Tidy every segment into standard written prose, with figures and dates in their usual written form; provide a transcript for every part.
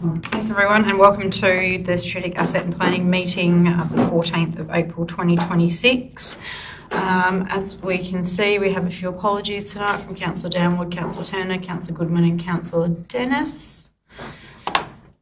Thanks everyone, and welcome to the Strategic Asset and Planning meeting of the 14th of April 2026. As we can see, we have a few apologies tonight from Councillor Downwood, Councillor Turner, Councillor Goodman and Councillor Dennis.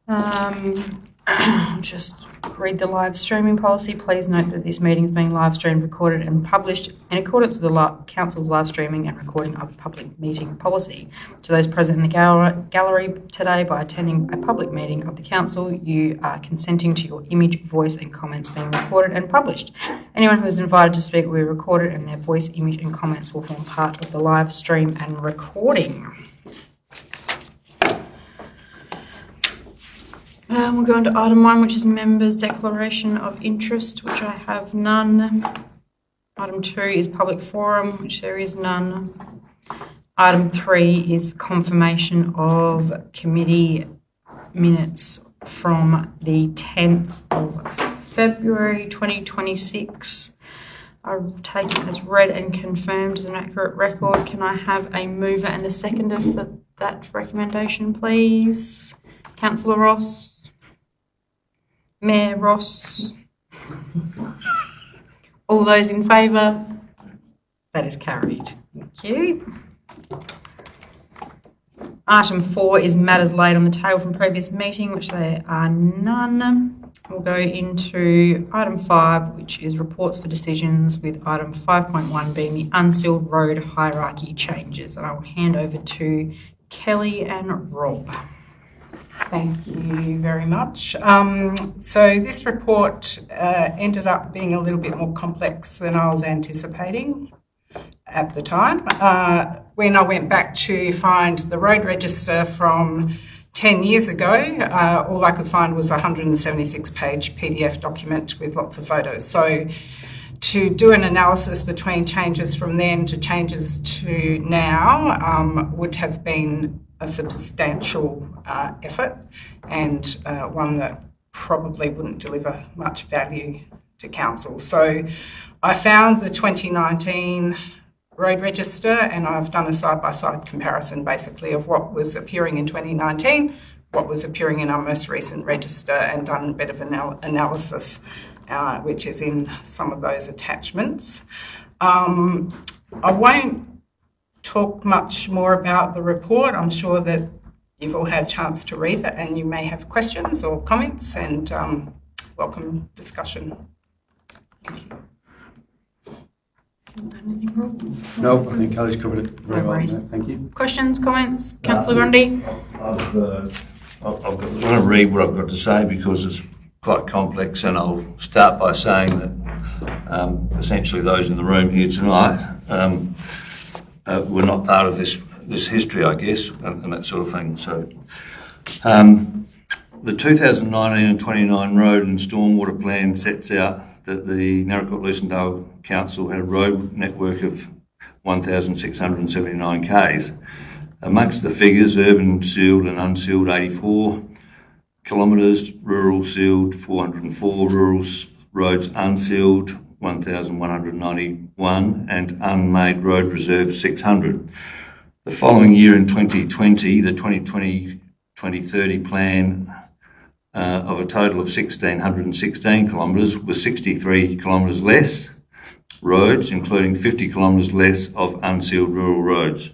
I'll just read the live streaming policy. Please note that this meeting is being live streamed, recorded and published in accordance with the Council's live streaming and recording of public meeting policy. To those present in the gallery today, by attending a public meeting of the Council, you are consenting to your image, voice and comments being recorded and published. Anyone who is invited to speak will be recorded and their voice, image and comments will form part of the live stream and recording. We'll go on to item 1, which is members' declaration of interest, which I have none. Item 2 is public forum, which there is none. Item 3 is confirmation of committee minutes from the 10th of February 2026. I'll take it as read and confirmed as an accurate record. Can I have a mover and a seconder for that recommendation, please? Councillor Ross. Mayor Ross. All those in favour? That is carried. Thank you. Item 4 is matters laid on the table from previous meeting, which there are none. We'll go into item 5, which is reports for decisions, with item 5.1 being the unsealed road hierarchy changes. And I will hand over to Kelly and Rob. Thank you very much. So this report ended up being a little bit more complex than I was anticipating at the time. When I went back to find the road register from 10 years ago, all I could find was a 176-page PDF document with lots of photos. So to do an analysis between changes from then to changes to now would have been a substantial effort and one that probably wouldn't deliver much value to council. So I found the 2019 road register and I've done a side-by-side comparison basically of what was appearing in 2019, what was appearing in our most recent register, and done a bit of analysis which is in some of those attachments. I won't talk much more about the report. I'm sure that you've all had a chance to read it and you may have questions or comments, and welcome discussion. Thank you. Anything wrong? No, I think Kelly's covered it very well. Thank you. Questions, comments? Councillor Grundy? I want to read what I've got to say because it's quite complex, and I'll start by saying that essentially those in the room here tonight were not part of this history, I guess, and that sort of thing. So the 2019 and 29 road and stormwater plan sets out that the Naracoorte Council had a road network of 1,679 k's. Amongst the figures, urban sealed and unsealed 84 kilometres, rural sealed 404, rural roads unsealed 1,191 and unmade road reserve 600. The following year in 2020, the 2020-2030 plan of a total of 1,616 kilometres was 63 kilometres less roads, including 50 kilometres less of unsealed rural roads.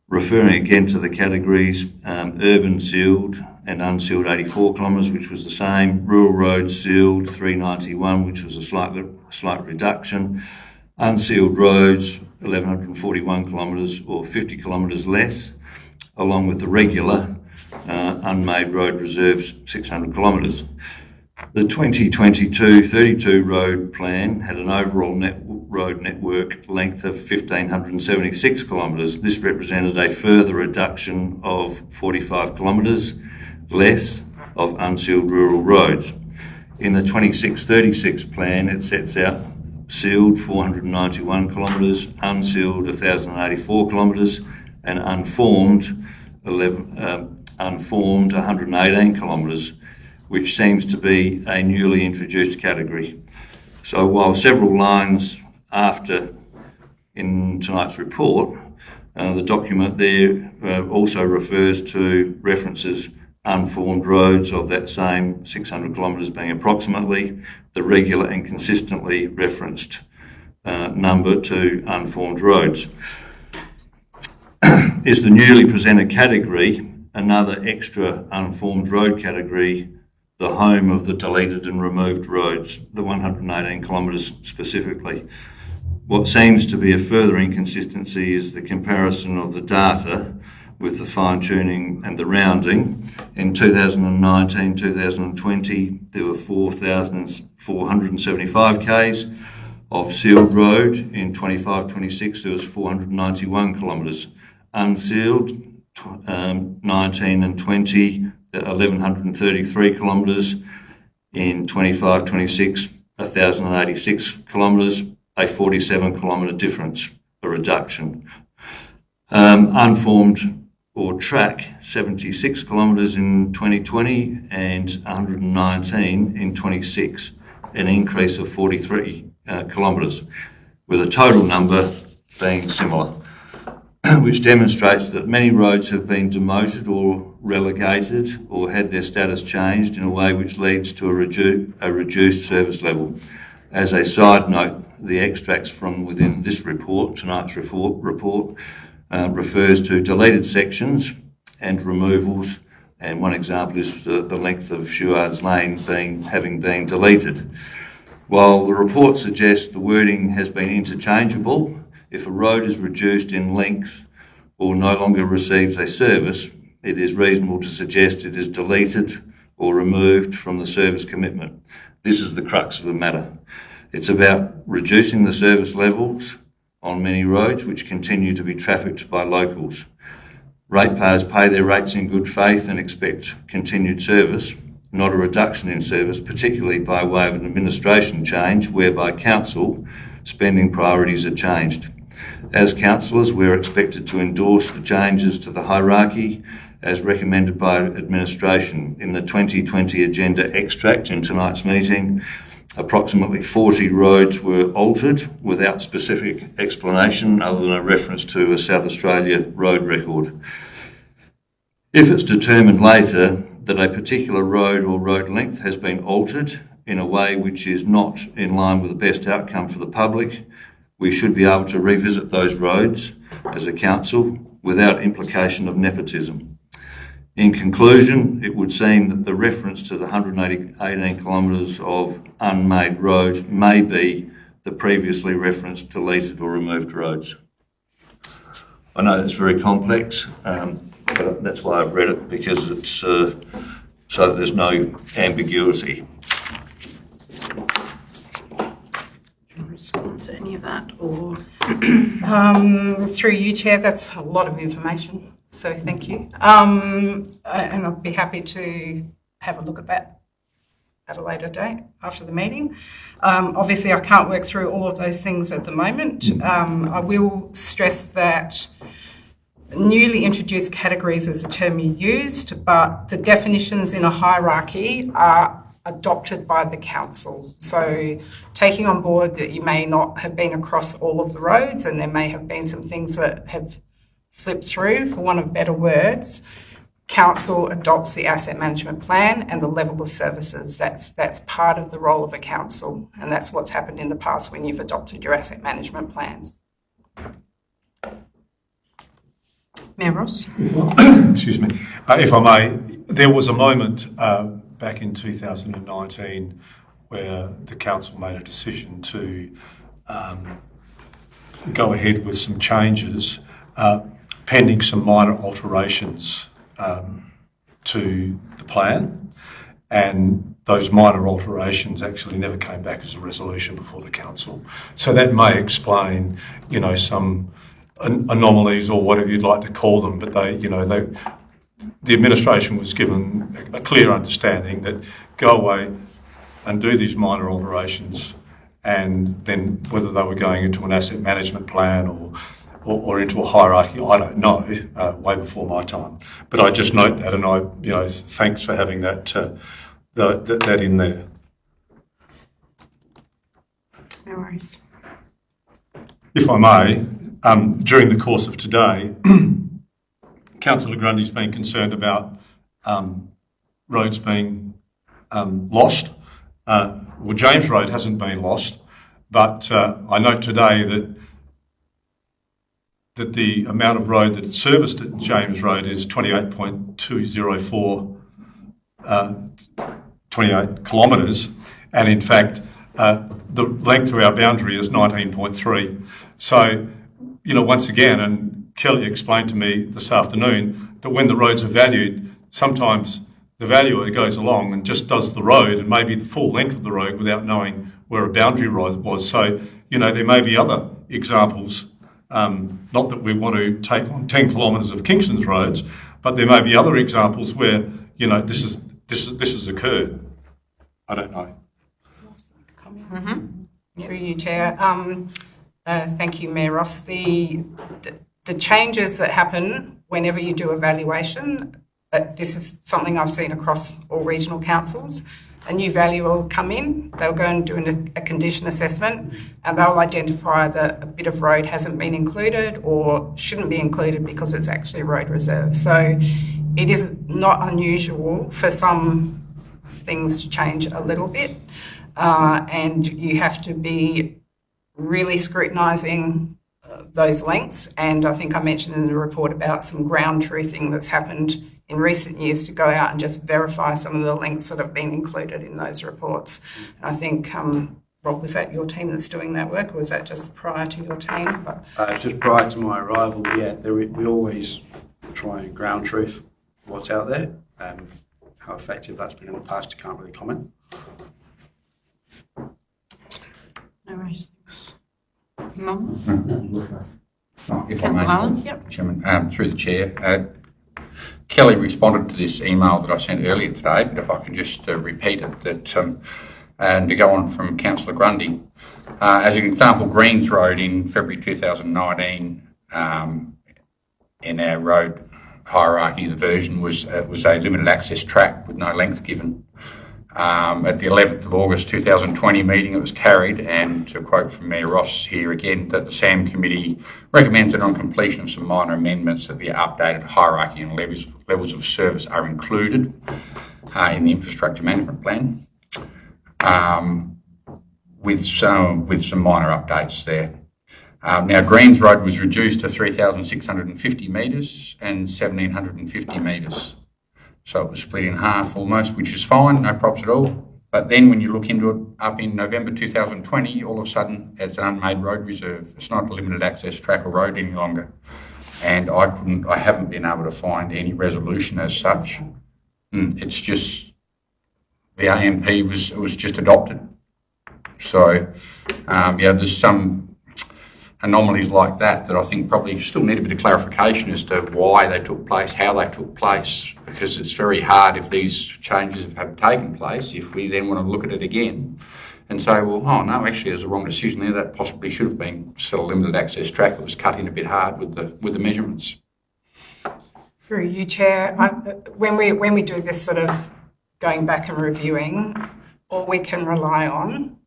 Referring again to the categories, urban sealed and unsealed 84 kilometres, which was the same, rural roads sealed 391, which was a slight reduction, unsealed roads 1,141 kilometres or 50 kilometres less, along with the regular unmade road reserves 600 kilometres. The 2022-32 road plan had an overall road network length of 1,576 kilometres. This represented a further reduction of 45 kilometres less of unsealed rural roads. In the 26-36 plan, it sets out sealed 491 kilometres, unsealed 1,084 kilometres, and unformed 118 kilometres, which seems to be a newly introduced category. So while several lines after in tonight's report, the document there also refers to references unformed roads of that same 600 kilometres being approximately the regular and consistently referenced number to unformed roads. Is the newly presented category, another extra unformed road category, the home of the deleted and removed roads, the 118 kilometres specifically? What seems to be a further inconsistency is the comparison of the data with the fine-tuning and the rounding. In 2019-2020, there were 4,475 k's of sealed road. In 25-26, there was 491 kilometres. Unsealed, 19 and 20, 1,133 kilometres. In 25-26, 1,086 kilometres, a 47 kilometre difference, a reduction. Unformed or track, 76 kilometres in 2020 and 119 in 26, an increase of 43 kilometres, with a total number being similar, which demonstrates that many roads have been demoted or relegated or had their status changed in a way which leads to a reduced service level. As a side note, the extracts from within this report, tonight's report, refers to deleted sections and removals, and one example is the length of Shuard's Lane having been deleted. While the report suggests the wording has been interchangeable, if a road is reduced in length or no longer receives a service, it is reasonable to suggest it is deleted or removed from the service commitment. This is the crux of the matter. It's about reducing the service levels on many roads which continue to be trafficked by locals. Ratepayers pay their rates in good faith and expect continued service, not a reduction in service, particularly by way of an administration change whereby council spending priorities are changed. As councillors, we're expected to endorse the changes to the hierarchy as recommended by administration. In the 2020 agenda extract in tonight's meeting, approximately 40 roads were altered without specific explanation other than a reference to a South Australia road record. If it's determined later that a particular road or road length has been altered in a way which is not in line with the best outcome for the public, we should be able to revisit those roads as a council without implication of nepotism. In conclusion, it would seem that the reference to the 118 kilometres of unmade roads may be the previously referenced deleted or removed roads. I know that's very complex, but that's why I've read it, because it's so that there's no ambiguity. Respond to any of that, or through you, Chair, that's a lot of information, so thank you. And I'll be happy to have a look at that at a later date after the meeting. Obviously, I can't work through all of those things at the moment. I will stress that newly introduced categories is the term you used, but the definitions in a hierarchy are adopted by the council. So taking on board that you may not have been across all of the roads and there may have been some things that have slipped through, for want of better words, council adopts the asset management plan and the level of services. That's part of the role of a council, and that's what's happened in the past when you've adopted your asset management plans. Mayor Ross? Excuse me. If I may, there was a moment back in 2019 where the council made a decision to go ahead with some changes pending some minor alterations to the plan, and those minor alterations actually never came back as a resolution before the council. So that may explain, some anomalies or whatever you'd like to call them, but the administration was given a clear understanding that go away and do these minor alterations, and then whether they were going into an asset management plan or into a hierarchy, I don't know, way before my time. But I just note that, and thanks for having that in there. No worries. If I may, during the course of today, Councillor Grundy's been concerned about roads being lost. Well, James Road hasn't been lost, but I note today that the amount of road that's serviced at James Road is 28.204 28 kilometres, and in fact the length to our boundary is 19.3. So, once again, and Kelly explained to me this afternoon that when the roads are valued, sometimes the valuer goes along and just does the road and maybe the full length of the road without knowing where a boundary was. So, there may be other examples, not that we want to take on 10 kilometres of Kingston's roads, but there may be other examples where, this has occurred. I don't know. Through you, Chair. Thank you, Mayor Ross. The changes that happen whenever you do a valuation, this is something I've seen across all regional councils. A new valuer will come in, they'll go and do a condition assessment, and they'll identify that a bit of road hasn't been included or shouldn't be included because it's actually road reserve. So it is not unusual for some things to change a little bit, and you have to be really scrutinising those lengths. And I think I mentioned in the report about some ground truthing that's happened in recent years to go out and just verify some of the links that have been included in those reports. And I think, Rob, was that your team that's doing that work, or was that just prior to your team? It's just prior to my arrival, yeah. We always try and ground truth what's out there. How effective that's been in the past, I can't really comment. No worries, thanks. Mum? If Councillor I may, Allen? Yep. Chairman, through the Chair. Kelly responded to this email that I sent earlier today, but if I can just repeat it, and to go on from Councillor Grundy. As an example, Greens Road in February 2019, in our road hierarchy, the version was a limited access track with no length given. At the 11th of August 2020 meeting, it was carried, and to quote from Mayor Ross here again, that the SAM committee recommended on completion of some minor amendments that the updated hierarchy and levels of service are included in the infrastructure management plan, with some minor updates there. Now, Greens Road was reduced to 3,650 metres and 1,750 metres. So it was split in half almost, which is fine, no problems at all. But then when you look into it up in November 2020, all of a sudden it's an unmade road reserve. It's not a limited access track or road any longer. And I haven't been able to find any resolution as such. It's just, the AMP was just adopted. So, there's some anomalies like that I think probably still need a bit of clarification as to why they took place, how they took place, because it's very hard if these changes have taken place, if we then want to look at it again and say, well, oh no, actually there's a wrong decision there, that possibly should have been still a limited access track. It was cut in a bit hard with the measurements. Through you, Chair. When we do this sort of going back and reviewing, all we can rely on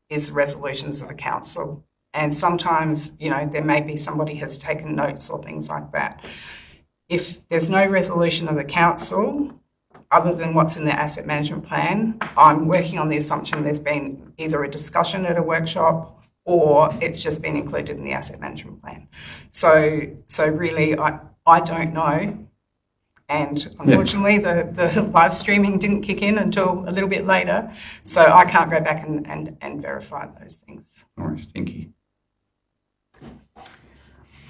is resolutions of the council. And sometimes, there may be somebody has taken notes or things like that. If there's no resolution of the council, other than what's in the asset management plan, I'm working on the assumption there's been either a discussion at a workshop or it's just been included in the asset management plan. So really, I don't know. And unfortunately, the live streaming didn't kick in until a little bit later. So I can't go back and verify those things. All right, thank you.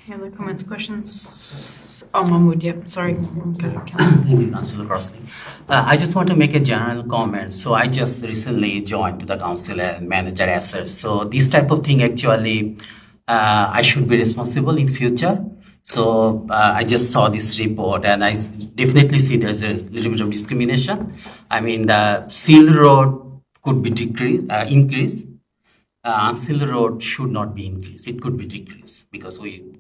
Any other comments, questions? Oh, Mahmood, yep, sorry. Go, Councillor. Thank you, Councillor Crossling. I just want to make a general comment. So I just recently joined to the council as manager assets. So this type of thing actually, I should be responsible in future. So I just saw this report and I definitely see there's a little bit of discrimination. I mean, the Seal Road could be increased. Seal Road should not be increased. It could be decreased because we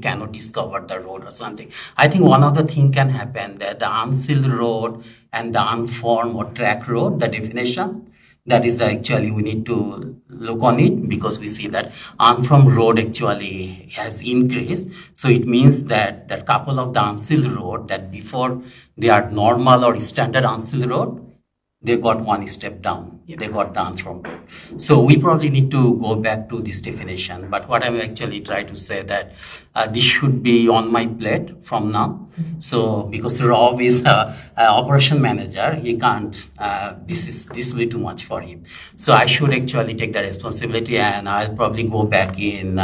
cannot discover the road or something. I think one of the things can happen that the unsealed road and the unformed or track road, the definition, That is actually we need to look on it, because we see that unformed road actually has increased. So it means that that couple of the unsealed road that before they are normal or standard unsealed road, they got one step down. Yep. They got down from road. So we probably need to go back to this definition. But what I'm actually trying to say that this should be on my plate from now. So because Rob is a operation manager, he can't. This will be too much for him. So I should actually take the responsibility, and I'll probably go back in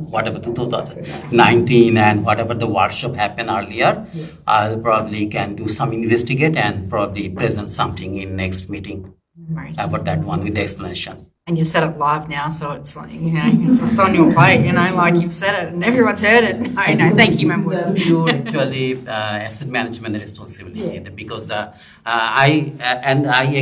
whatever 2019 and whatever the workshop happened earlier. I'll probably can do some investigate and probably present something in next meeting about that one with the explanation. And you've said it live now, so it's like, it's on your plate, like you've said it and everyone's heard it. No, thank you, Member. You actually asset management responsibility, because I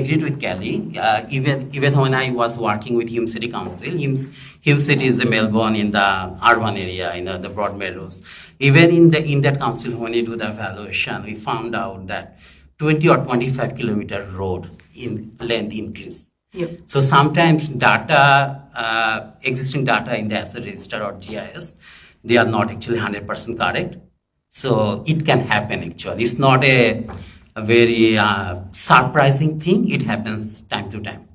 agreed with Kelly. Even when I was working with Hume City Council, Hume City is a Melbourne in the urban area, the Broadmeadows. Even in that council, when you do the evaluation, we found out that 20 or 25 kilometer road in length increase. Yep. So sometimes existing data in the asset register or GIS, they are not actually 100% correct. So it can happen actually. It's not a very surprising thing. It happens time to time.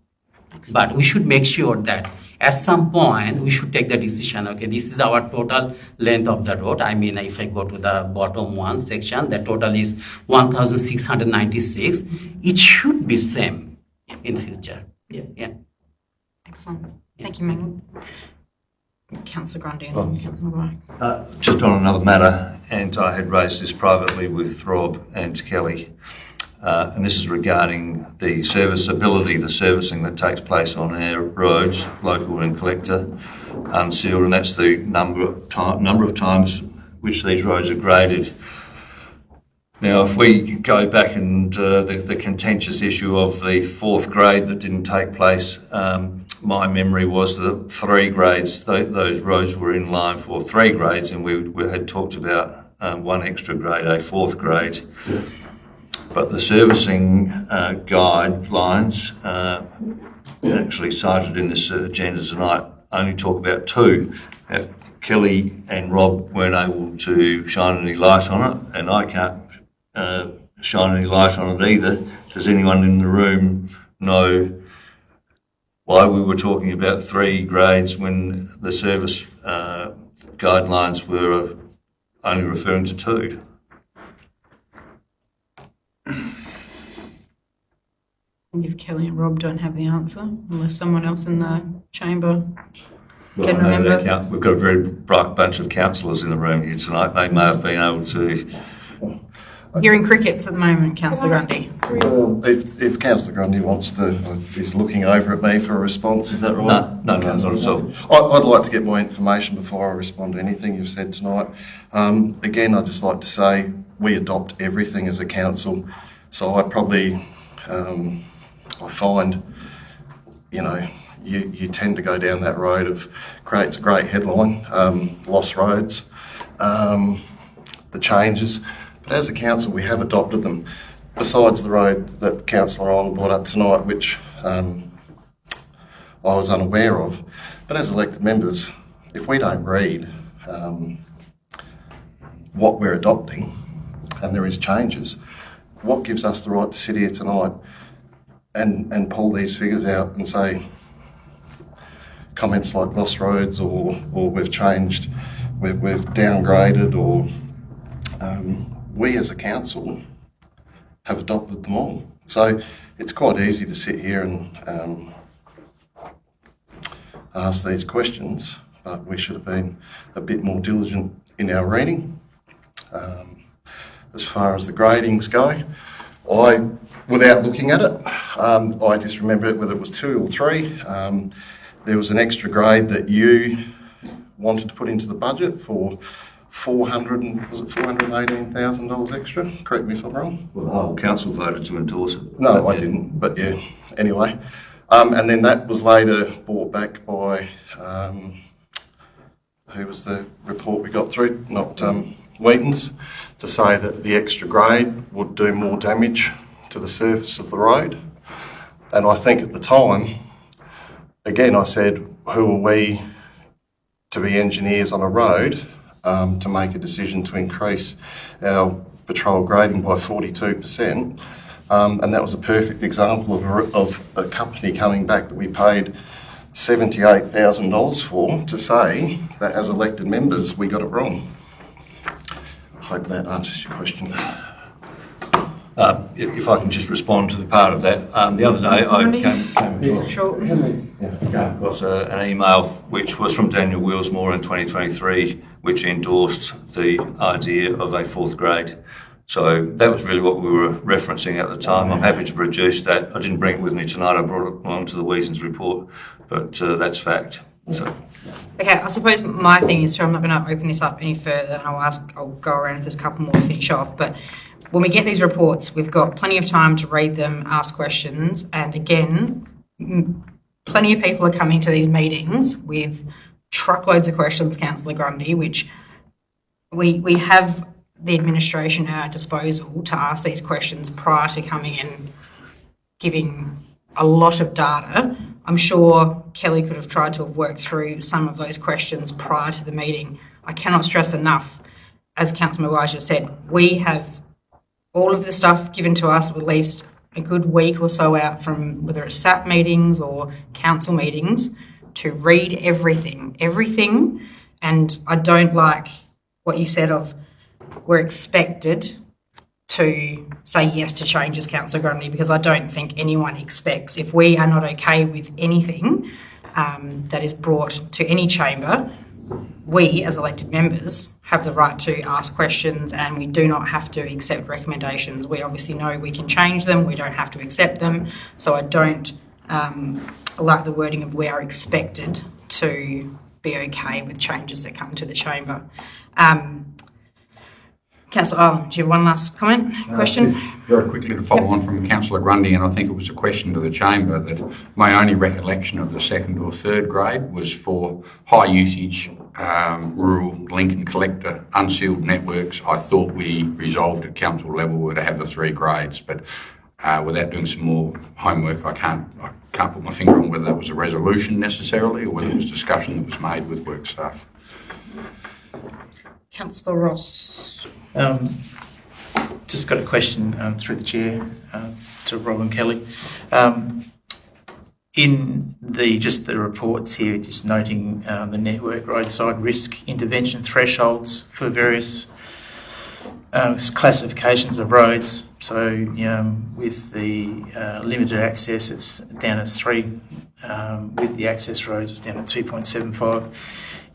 But we should make sure that at some point we should take the decision, okay, this is our total length of the road. I mean, if I go to the bottom one section, the total is 1,696. It should be same in future. Yeah. Excellent. Thank you, Member. Councillor Grundy and then Councillor Maguire. Just on another matter, and I had raised this privately with Rob and Kelly, and this is regarding the serviceability, the servicing that takes place on our roads, local and collector, unsealed, and that's the number of times which these roads are graded. Now, if we go back and the contentious issue of the fourth grade that didn't take place, my memory was that 3 grades, those roads were in line for 3 grades, and we had talked about 1 extra grade, a 4th grade. But the servicing guidelines, actually cited in this agenda tonight, only talk about 2. Kelly and Rob weren't able to shine any light on it, and I can't shine any light on it either. Does anyone in the room know why we were talking about 3 grades when the service guidelines were only referring to 2? And if Kelly and Rob don't have the answer, unless someone else in the chamber can remember. We've got a very bright bunch of councillors in the room here tonight. They may have been able to. You're in crickets at the moment, Councillor Grundy. Well, if Councillor Grundy wants to, is looking over at me for a response, is that right? No, not at all. I'd like to get more information before I respond to anything you've said tonight. Again, I'd just like to say we adopt everything as a council, so I probably, I find, you tend to go down that road of creates a great headline, lost roads, the changes. But as a council, we have adopted them. Besides the road that Councillor Ong brought up tonight, which I was unaware of. But as elected members, if we don't read what we're adopting, and there is changes, what gives us the right to sit here tonight and pull these figures out and say comments like lost roads or we've changed, we've downgraded, or we as a council have adopted them all. So it's quite easy to sit here and ask these questions, but we should have been a bit more diligent in our reading. As far as the gradings go, without looking at it, I just remember it, whether it was 2 or 3, there was an extra grade that you wanted to put into the budget for $418,000 extra? Correct me if I'm wrong. Well, the whole council voted to endorse it. No, I didn't, but yeah, anyway. And then that was later brought back by, who was the report we got through? Not Wheaton's, to say that the extra grade would do more damage to the surface of the road. And I think at the time, again, I said, who are we to be engineers on a road to make a decision to increase our patrol grading by 42%? And that was a perfect example of a company coming back that we paid $78,000 for to say that as elected members we got it wrong. Hope that answers your question. If I can just respond to the part of that. The other day I came across an email which was from Daniel Willsmore in 2023, which endorsed the idea of a fourth grade. So that was really what we were referencing at the time. I'm happy to produce that. I didn't bring it with me tonight. I brought it along to the Weasons report, but that's fact. So. Okay, I suppose my thing is, I'm not going to open this up any further, and I'll go around if there's a couple more to finish off, but when we get these reports, we've got plenty of time to read them, ask questions, and again, plenty of people are coming to these meetings with truckloads of questions, Councillor Grundy, which we have the administration at our disposal to ask these questions prior to coming and giving a lot of data. I'm sure Kelly could have tried to have worked through some of those questions prior to the meeting. I cannot stress enough, as Councillor Mawaja said, we have all of the stuff given to us at least a good week or so out from whether it's SAP meetings or council meetings to read everything. And I don't like what you said of we're expected to say yes to changes, Councillor Grundy, because I don't think anyone expects, if we are not okay with anything that is brought to any chamber, we as elected members have the right to ask questions, and we do not have to accept recommendations. We obviously know we can change them, we don't have to accept them, so I don't like the wording of we are expected to be okay with changes that come to the chamber. Councillor, do you have one last comment, question? Very quickly to follow on from Councillor Grundy, and I think it was a question to the chamber, that my only recollection of the second or third grade was for high usage, rural link and collector, unsealed networks. I thought we resolved at council level to have the 3 grades, but without doing some more homework, I can't put my finger on whether that was a resolution necessarily or whether it was discussion that was made with work staff. Councillor Ross. Just got a question through the chair to Rob and Kelly. In the reports here, just noting the network roadside risk intervention thresholds for various classifications of roads. So with the limited access, it's down at 3. With the access roads, it's down at 2.75.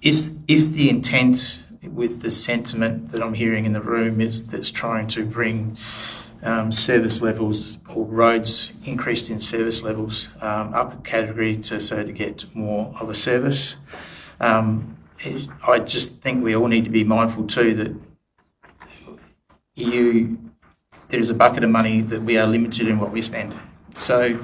If the intent with the sentiment that I'm hearing in the room is that's trying to bring service levels or roads increased in service levels up a category to get more of a service. I just think we all need to be mindful too that there is a bucket of money that we are limited in what we spend. So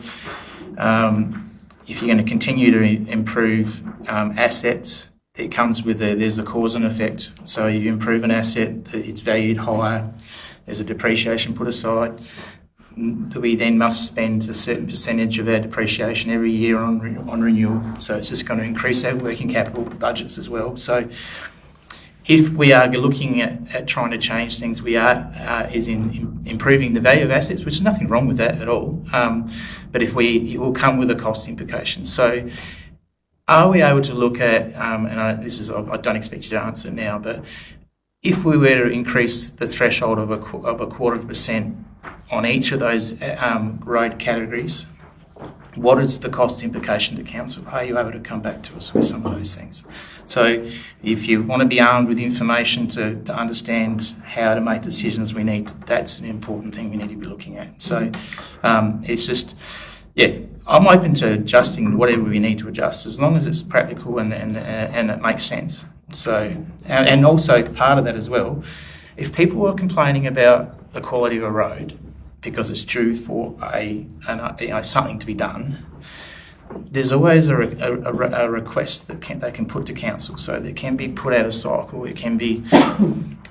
if you're going to continue to improve assets, it comes with there's a cause and effect. So you improve an asset, it's valued higher, there's a depreciation put aside, that we then must spend a certain percentage of our depreciation every year on renewal. So it's just going to increase our working capital budgets as well. So if we are looking at trying to change things, we are in improving the value of assets, which is nothing wrong with that at all. But it will come with a cost implication. So are we able to look at, I don't expect you to answer now, but if we were to increase the threshold of a 0.25% on each of those road categories, what is the cost implication to council? Are you able to come back to us with some of those things? So if you want to be armed with information to understand how to make decisions, that's an important thing we need to be looking at. So it's just, I'm open to adjusting whatever we need to adjust, as long as it's practical and it makes sense. So, and also part of that as well, if people are complaining about the quality of a road because it's due for something to be done, there's always a request that they can put to council. So it can be put out of cycle, it can be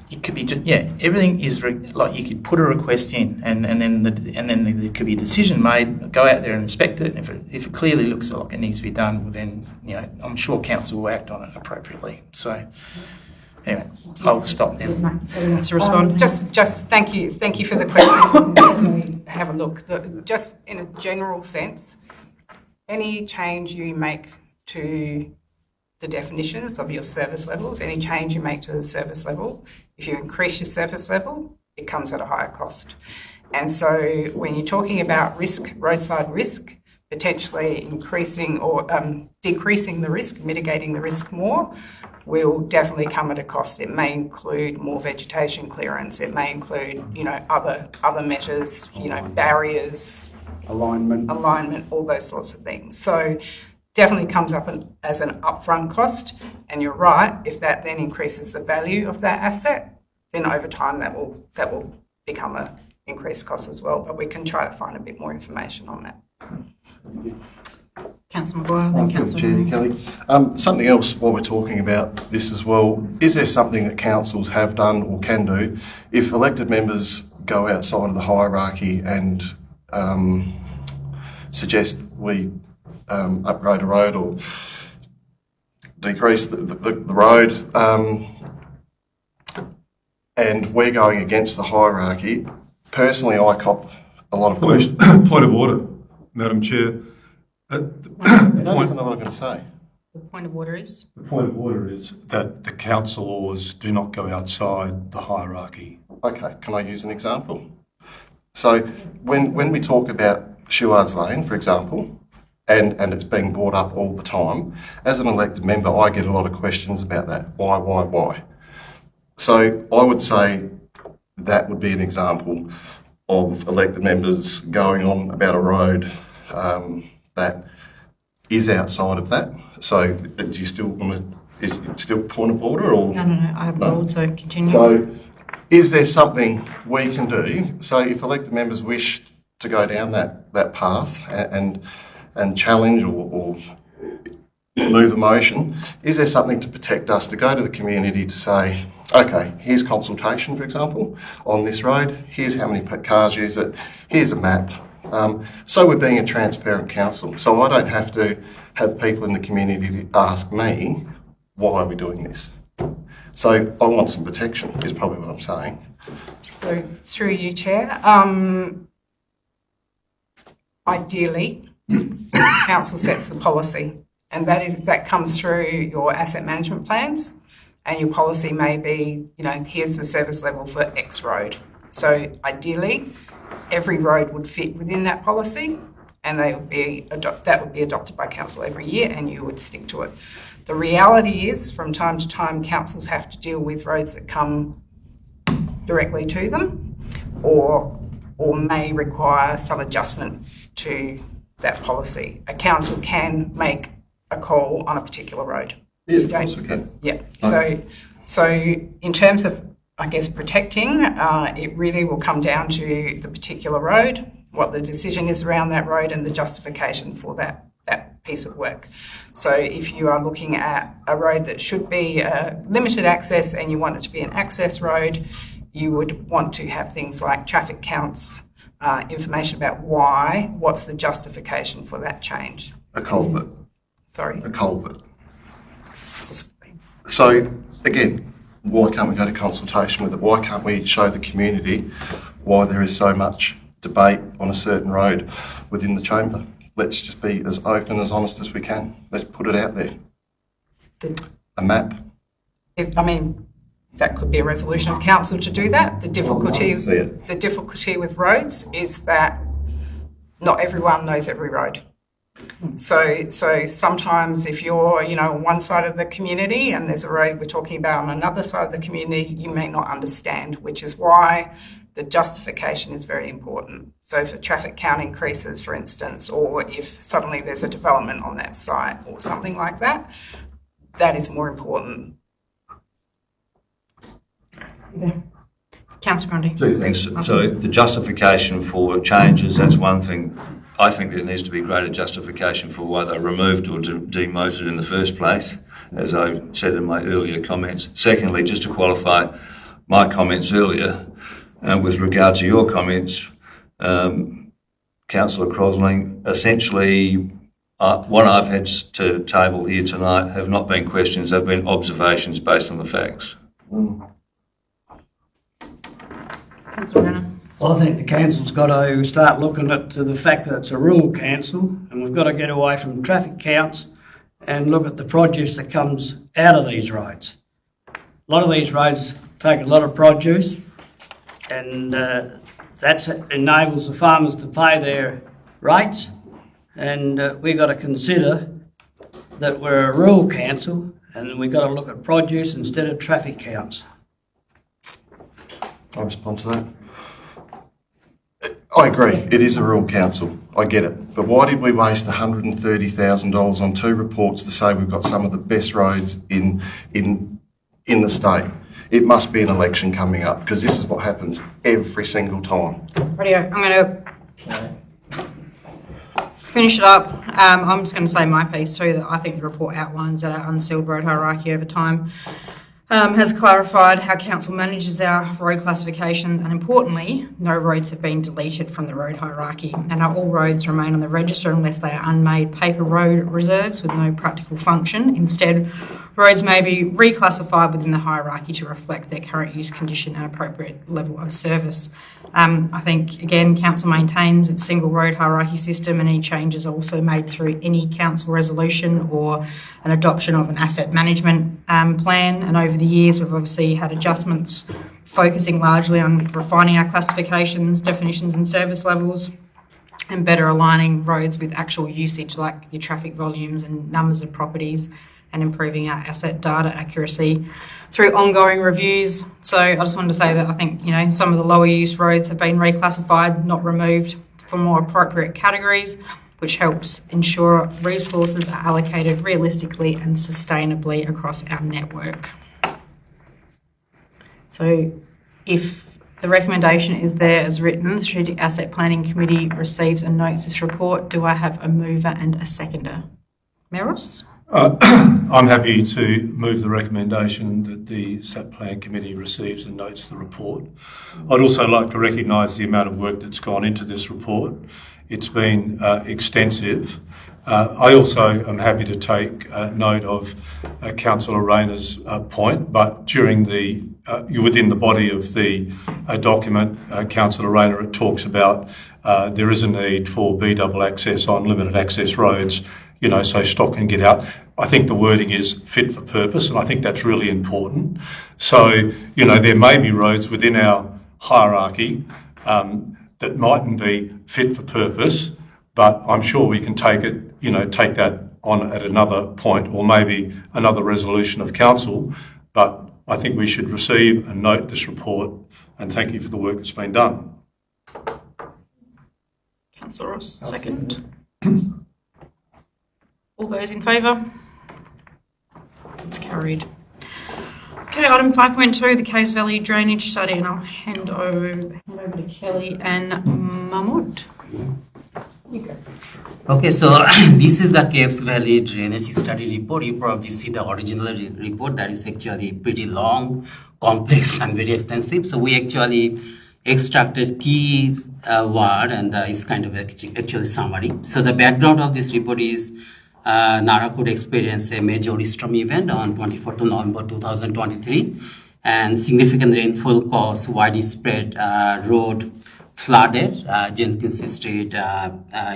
it could be just, everything is like you could put a request in, and then there could be a decision made. Go out there and inspect it. And if it clearly looks like it needs to be done, well then I'm sure council will act on it appropriately. So anyway, I'll stop now. To respond. Just thank you for the question. Definitely have a look. Just in a general sense, any change you make to the definitions of your service levels, any change you make to the service level, if you increase your service level, it comes at a higher cost. And so when you're talking about risk, roadside risk, potentially increasing or decreasing the risk, mitigating the risk more, will definitely come at a cost. It may include more vegetation clearance. It may include, other measures, barriers, alignment, all those sorts of things. So definitely comes up as an upfront cost. And you're right, if that then increases the value of that asset, then over time that will become an increased cost as well. But we can try to find a bit more information on that. Councillor Maguire, then Councillor Chair Kelly. Something else while we're talking about this as well, is there something that councils have done or can do if elected members go outside of the hierarchy and suggest we upgrade a road or decrease the road, and we're going against the hierarchy? Personally, I cop a lot of questions. Point of order, Madam Chair. I don't even know what I'm going to say. The point of order is? The point of order is that the councillors do not go outside the hierarchy. Okay, can I use an example? So when we talk about Shuards Lane, for example, and it's being brought up all the time, as an elected member, I get a lot of questions about that. Why? So I would say that would be an example of elected members going on about a road that is outside of that. So do you still want to, is it still point of order or? No, I have no. So continue. So is there something we can do? So if elected members wish to go down that path and challenge or move a motion, is there something to protect us, to go to the community to say, okay, here's consultation, for example, on this road, here's how many cars use it, here's a map. So we're being a transparent council. So I don't have to have people in the community ask me, why are we doing this? So I want some protection, is probably what I'm saying. So through you, Chair, ideally, council sets the policy, and that comes through your asset management plans, and your policy may be, here's the service level for X road. So ideally, every road would fit within that policy, and that would be adopted by council every year, and you would stick to it. The reality is, from time to time, councils have to deal with roads that come directly to them, or may require some adjustment to that policy. A council can make a call on a particular road. Yeah, of course we can. Yeah. So in terms of, I guess, protecting, it really will come down to the particular road, what the decision is around that road, and the justification for that piece of work. So if you are looking at a road that should be limited access and you want it to be an access road, you would want to have things like traffic counts, information about what's the justification for that change. A culvert. Sorry? A culvert. So, again, why can't we go to consultation with it? Why can't we show the community why there is so much debate on a certain road within the chamber? Let's just be as open and as honest as we can. Let's put it out there. A map. That could be a resolution of council to do that. The difficulty with roads is that not everyone knows every road. So sometimes if you're, on one side of the community and there's a road we're talking about on another side of the community, you may not understand, which is why the justification is very important. So if a traffic count increases, for instance, or if suddenly there's a development on that site or something like that, that is more important. Yeah. Councillor Grundy. Two things. So the justification for changes, that's one thing. I think there needs to be greater justification for why they're removed or demoted in the first place, as I said in my earlier comments. Secondly, just to qualify, my comments earlier, with regard to your comments, Councillor Crossling, essentially what I've had to table here tonight have not been questions, they've been observations based on the facts. I think the council's got to start looking at the fact that it's a rural council, and we've got to get away from traffic counts and look at the produce that comes out of these roads. A lot of these roads take a lot of produce, and that enables the farmers to pay their rates, and we've got to consider that we're a rural council and we've got to look at produce instead of traffic counts. I'll respond to that. I agree, it is a rural council, I get it. But why did we waste $130,000 on 2 reports to say we've got some of the best roads in the state? It must be an election coming up, because this is what happens every single time. Radio, I'm going to finish it up. I'm just going to say my piece too, that I think the report outlines that our unsealed road hierarchy over time has clarified how council manages our road classification, and importantly, no roads have been deleted from the road hierarchy, and all roads remain on the register unless they are unmade paper road reserves with no practical function. Instead, roads may be reclassified within the hierarchy to reflect their current use condition and appropriate level of service. I think, again, council maintains its single road hierarchy system, and any changes are also made through any council resolution or an adoption of an asset management plan. And over the years, we've obviously had adjustments focusing largely on refining our classifications, definitions and service levels, and better aligning roads with actual usage, like your traffic volumes and numbers of properties, and improving our asset data accuracy through ongoing reviews. So I just wanted to say that I think, you know, some of the lower use roads have been reclassified, not removed, for more appropriate categories, which helps ensure resources are allocated realistically and sustainably across our network. So if the recommendation is there as written, the Strategic Asset Planning Committee receives and notes this report. Do I have a mover and a seconder? Meros? I'm happy to move the recommendation that the SAP Plan Committee receives and notes the report. I'd also like to recognise the amount of work that's gone into this report. It's been extensive. I also am happy to take note of Councillor Rayner's point, but during within the body of the document, Councillor Rayner, it talks about there is a need for B-double access on limited access roads, you know, so stock can get out. I think the wording is fit for purpose, and I think that's really important. So, you know, there may be roads within our hierarchy that mightn't be fit for purpose, but I'm sure we can take that on at another point, or maybe another resolution of council. But I think we should receive and note this report, and thank you for the work that's been done. Councillor Ross, second. All those in favour? It's carried. Okay, item 5.2, the Caves Valley Drainage Study, and I'll hand over to Kelly and Mahmood. You go. Okay, so this is the Caves Valley Drainage Study report. You probably see the original report that is actually pretty long, complex and very extensive. So we actually extracted key word, and it's kind of actually summary. So the background of this report is Naracoorte experienced a major storm event on 24th November 2023, and significant rainfall caused widespread road flooded, Jenkins Street,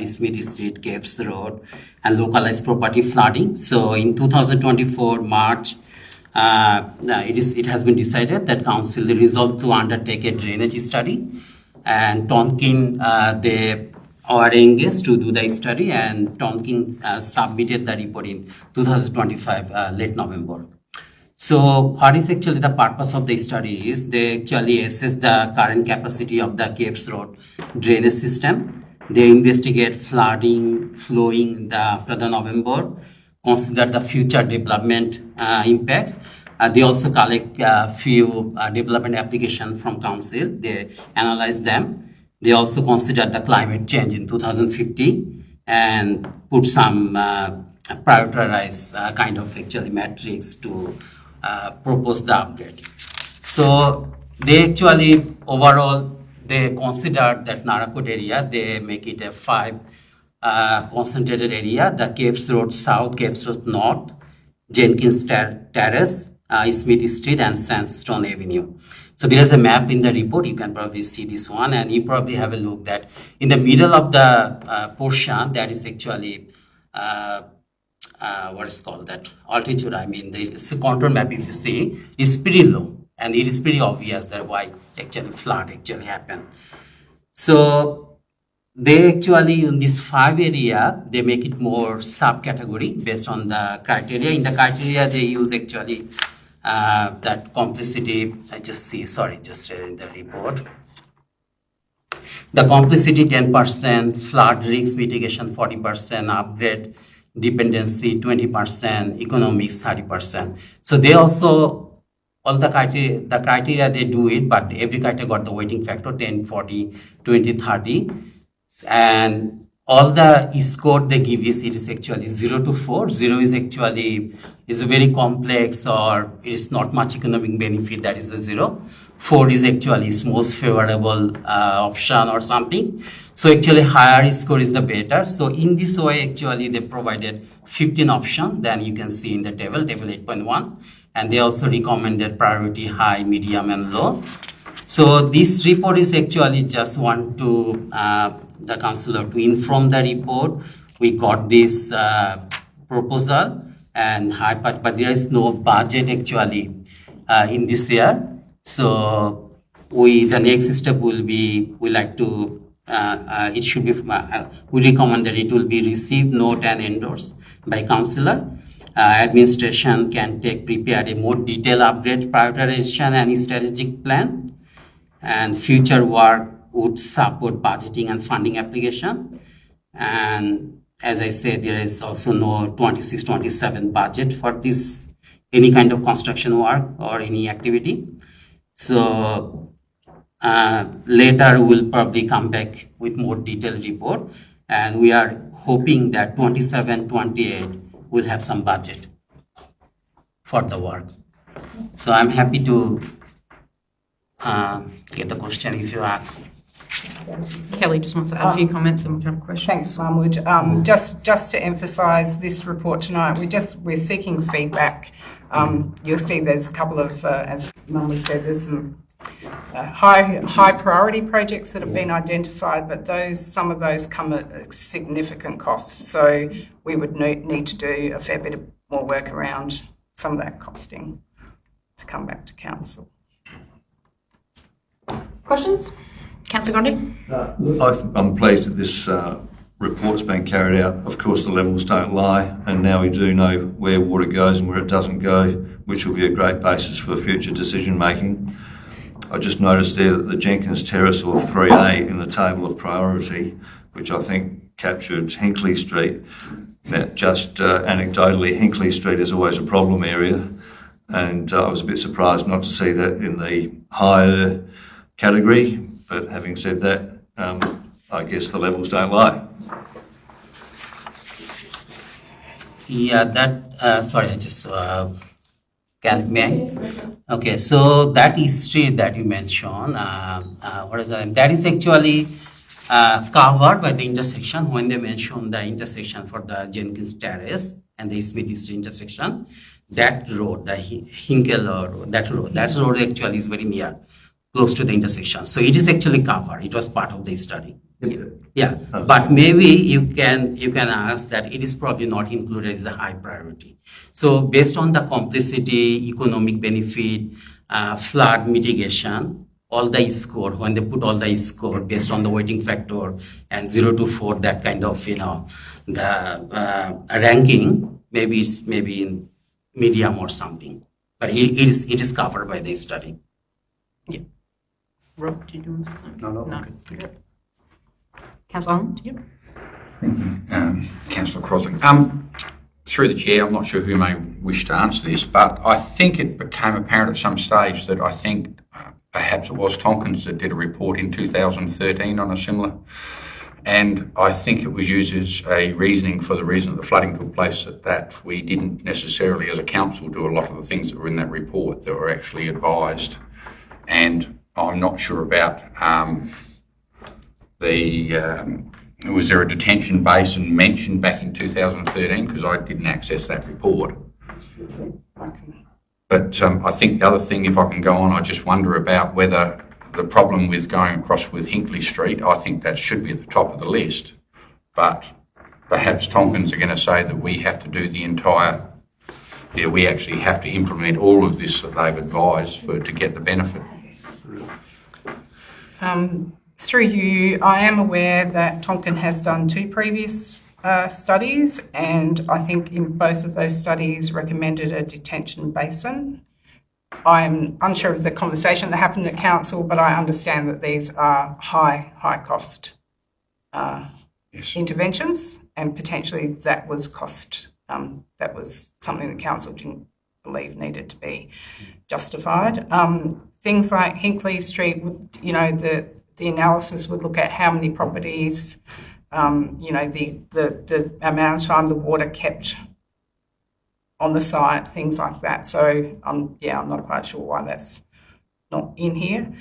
Smith Street, Caves Road, and localized property flooding. So in 2024 March, it has been decided that council resolved to undertake a drainage study, and Tonkin they are engaged to do the study, and Tonkin submitted the report in 2025 late November. So what is actually the purpose of the study is they actually assess the current capacity of the Caves Road drainage system. They investigate flooding, flowing after the November, consider the future development impacts. They also collect a few development applications from council. They analyze them. They also consider the climate change in 2050 and put some prioritized kind of actually metrics to propose the upgrade. So they actually overall they consider that Naracoorte area, they make it a 5 concentrated area: the Caves Road South, Caves Road North, Jenkins Terrace, Smith Street, and Sandstone Avenue. So there is a map in the report. You can probably see this one, and you probably have a look that in the middle of the portion that is actually what is called that altitude. I mean, the contour map, if you see, is pretty low, and it is pretty obvious that why actually flood actually happened. So they actually in this 5 area they make it more subcategory based on the criteria. In the criteria they use actually that complexity. I just see, sorry, just read in the report. The complexity 10%, flood risk mitigation 40%, upgrade dependency 20%, economics 30%. So they also, all the criteria they do it, but every criteria got the weighting factor 10, 40, 20, 30. And all the score they give is, it is actually 0 to 4. 0 is actually is a very complex or it is not much economic benefit, that is the 0. 4 is actually is most favorable option or something. So actually higher score is the better. So in this way actually they provided 15 options, then you can see in the table 8.1, and they also recommended priority high, medium and low. So this report is actually just want to the councillor to inform the report. We got this proposal and high, but there is no budget actually in this year. So the next step will be, we like to it should be we recommend that it will be received, note and endorsed by councillor. Administration can prepare a more detailed upgrade prioritization and strategic plan, and future work would support budgeting and funding application. And as I said, there is also no 26-27 budget for this, any kind of construction work or any activity. So later we'll probably come back with more detailed report, and we are hoping that 27-28 will have some budget for the work. So I'm happy to get the question if you ask. Kelly just wants to add a few comments and we can have questions. Thanks, Mahmood. Just to emphasise this report tonight, we're seeking feedback. You'll see there's a couple of, as Mahmood said, there's some high priority projects that have been identified, but some of those come at a significant cost. So we would need to do a fair bit of more work around some of that costing to come back to council. Questions? Councillor Grundy? I'm pleased that this report's been carried out. Of course, the levels don't lie, and now we do know where water goes and where it doesn't go, which will be a great basis for future decision making. I just noticed there that the Jenkins Terrace, or 3A, in the table of priority, which I think captured Hinkley Street. That just anecdotally, Hinkley Street is always a problem area, and I was a bit surprised not to see that in the higher category. But having said that, I guess the levels don't lie. Yeah, that, sorry, I just, may I? Okay, so that street that you mentioned, what is that? That is actually covered by the intersection when they mention the intersection for the Jenkins Terrace and the Smith Street intersection. That road, the Hinkle Road, that road actually is very near, close to the intersection. So it is actually covered. It was part of the study. Yeah, but maybe you can ask that it is probably not included as a high priority. So based on the complexity, economic benefit, flood mitigation, all the score, when they put all the score based on the weighting factor and 0 to 4, that kind of, the ranking, maybe it's in medium or something, but it is covered by the study. Yeah. Rob, do you want something? No. Okay. Councillor Allen, to you. Thank you, Councillor Crossling. Through the chair, I'm not sure who may wish to answer this, but I think it became apparent at some stage that I think perhaps it was Tompkins that did a report in 2013 on a similar, and I think it was used as a reasoning for the reason that the flooding took place, that we didn't necessarily as a council do a lot of the things that were in that report that were actually advised and I'm not sure about was there a detention basin mentioned back in 2013? Because I didn't access that report. But I think the other thing, if I can go on, I just wonder about whether the problem with going across with Hinkley Street, I think that should be at the top of the list. But perhaps Tonkins are going to say that we have to do the entire, we actually have to implement all of this that they've advised to get the benefit. Through you, I am aware that Tonkin has done 2 previous studies, and I think in both of those studies recommended a detention basin. I'm unsure of the conversation that happened at council, but I understand that these are high cost interventions, and potentially that was cost. That was something that council didn't believe needed to be justified. Things like Hinkley Street, the analysis would look at how many properties, the amount of time the water kept on the site, things like that. So, I'm not quite sure why that's not in here.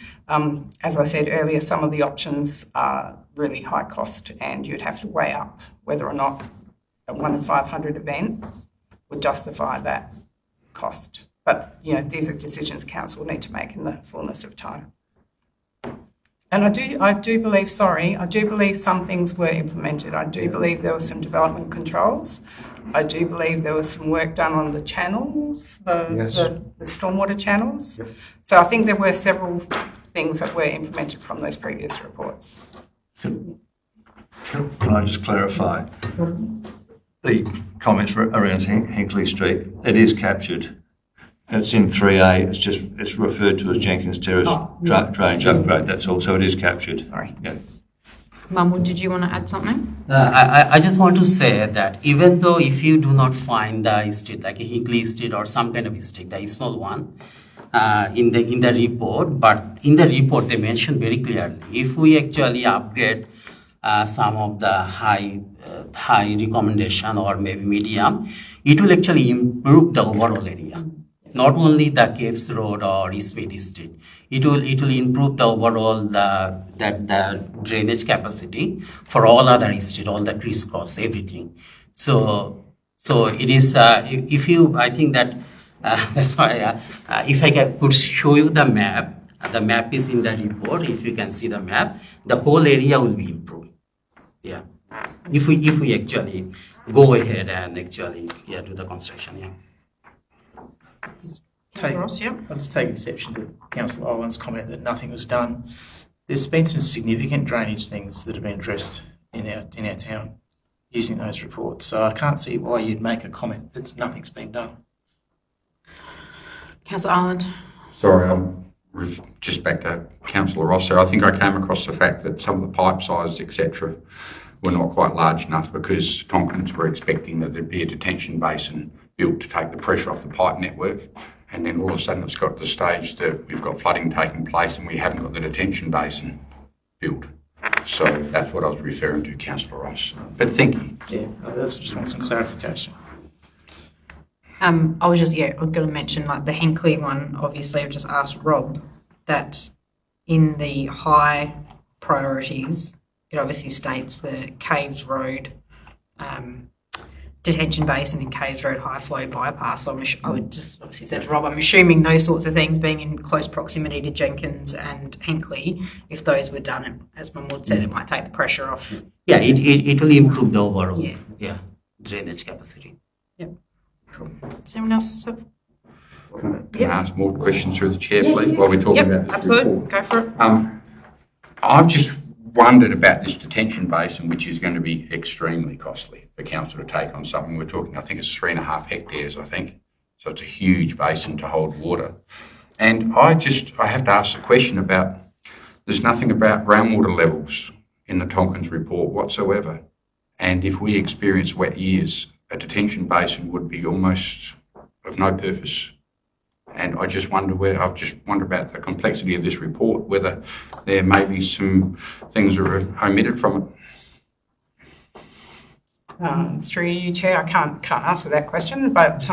As I said earlier, some of the options are really high cost, and you'd have to weigh up whether or not a 1 in 500 event would justify that cost. But, these are decisions council need to make in the fullness of time. And I do believe some things were implemented. I do believe there were some development controls. I do believe there was some work done on the channels, the stormwater channels. Yep. So I think there were several things that were implemented from those previous reports. Can I just clarify? The comments around Hinkley Street, it is captured. It's in 3A. It's referred to as Jenkins Terrace drainage upgrade. That's all. So it is captured. Sorry. Yeah. Mahmood, did you want to add something? I just want to say that even though if you do not find the street like a Hinkley Street or some kind of street, the small one, in the report, but in the report they mention very clearly if we actually upgrade some of the high recommendation or maybe medium, it will actually improve the overall area. Not only the Caves Road or Eastmead Street, it will improve the overall the drainage capacity for all other street, all the crisscross, everything. So it is if you, I think that that's why if I could show you the map. The map is in the report. If you can see the map, the whole area will be improved. Yeah, if we actually go ahead and actually do the construction. Yeah. I'll just take exception to Councillor Owen's comment that nothing was done. There's been some significant drainage things that have been addressed in our town using those reports. So I can't see why you'd make a comment that nothing's been done. Councillor Ireland. Sorry, just back to Councillor Ross there. I think I came across the fact that some of the pipe sizes, etc., were not quite large enough because Tonkins were expecting that there'd be a detention basin built to take the pressure off the pipe network, and then all of a sudden it's got to the stage that we've got flooding taking place and we haven't got the detention basin built. So that's what I was referring to, Councillor Ross. But thank you. Yeah, I just want some clarification. I was just going to mention like the Hinkley one. Obviously, I've just asked Rob that in the high priorities, it obviously states the Caves Road detention basin and Caves Road high flow bypass. So I would just obviously say to Rob, I'm assuming those sorts of things being in close proximity to Jenkins and Hinkley, if those were done, as Mahmood said, it might take the pressure off. Yeah, it will improve the overall drainage capacity. Yep. Cool. Does anyone else have? Can I ask more questions through the chair, please, while we're talking about this absolutely. report? Go for it. I've just wondered about this detention basin, which is going to be extremely costly for council to take on something. We're talking, I think it's 3.5 hectares, I think. So it's a huge basin to hold water. And I have to ask the question about, there's nothing about groundwater levels in the Tonkins report whatsoever. And if we experience wet years, a detention basin would be almost of no purpose. And I just wonder about the complexity of this report, whether there may be some things that are omitted from it. Through you, Chair, I can't answer that question, but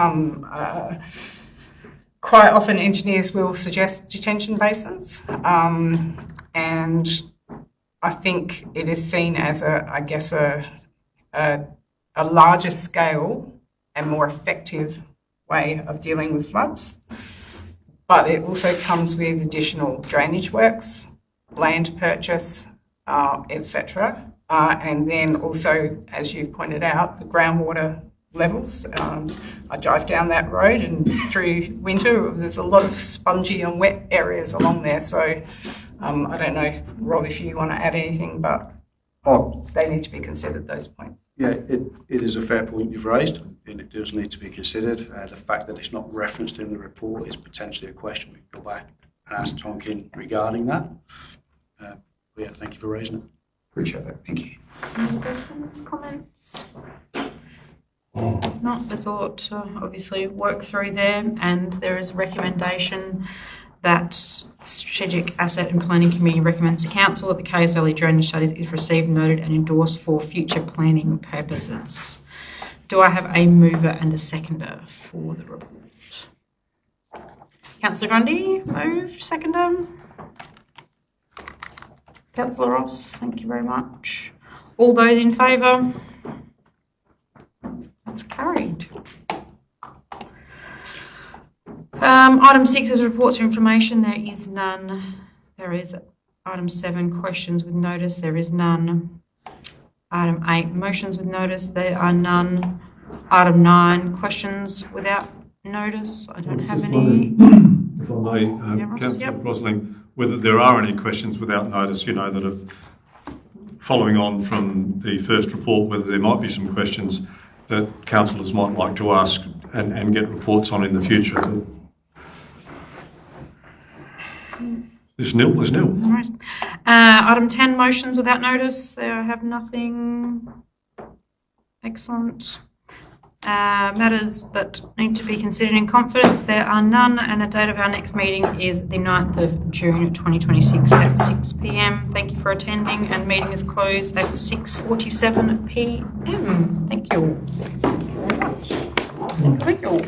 quite often engineers will suggest detention basins, and I think it is seen as a larger scale and more effective way of dealing with floods. But it also comes with additional drainage works, land purchase, etc. And then also, as you've pointed out, the groundwater levels. I drive down that road, and through winter there's a lot of spongy and wet areas along there. So I don't know, Rob, if you want to add anything, but they need to be considered, those points. Yeah, it is a fair point you've raised, and it does need to be considered. The fact that it's not referenced in the report is potentially a question we can go back and ask Tonkin regarding that. But yeah, thank you for raising it. Appreciate that. Thank you. Any questions, comments? If not, there's a lot to obviously work through there, and there is a recommendation that Strategic Asset and Planning Committee recommends to Council that the Cayers Valley Drainage Studies is received, noted and endorsed for future planning purposes. Do I have a mover and a seconder for the report? Councillor Grundy, moved. Seconder? Councillor Ross, thank you very much. All those in favour? That's carried. Item 6 is reports of information. There is none. There is item 7, questions with notice. There is none. Item 8, motions with notice. There are none. Item 9, questions without notice. I don't have any. If I may, Councillor Crossling, whether there are any questions without notice, you know, that are following on from the first report, whether there might be some questions that councillors might like to ask and get reports on in the future. There's nil. All right. Item 10, motions without notice. There I have nothing. Excellent. Matters that need to be considered in confidence. There are none, and the date of our next meeting is the 9th of June 2026 at 6 p.m. Thank you for attending, and meeting is closed at 6:47 p.m. Thank you. Thank you.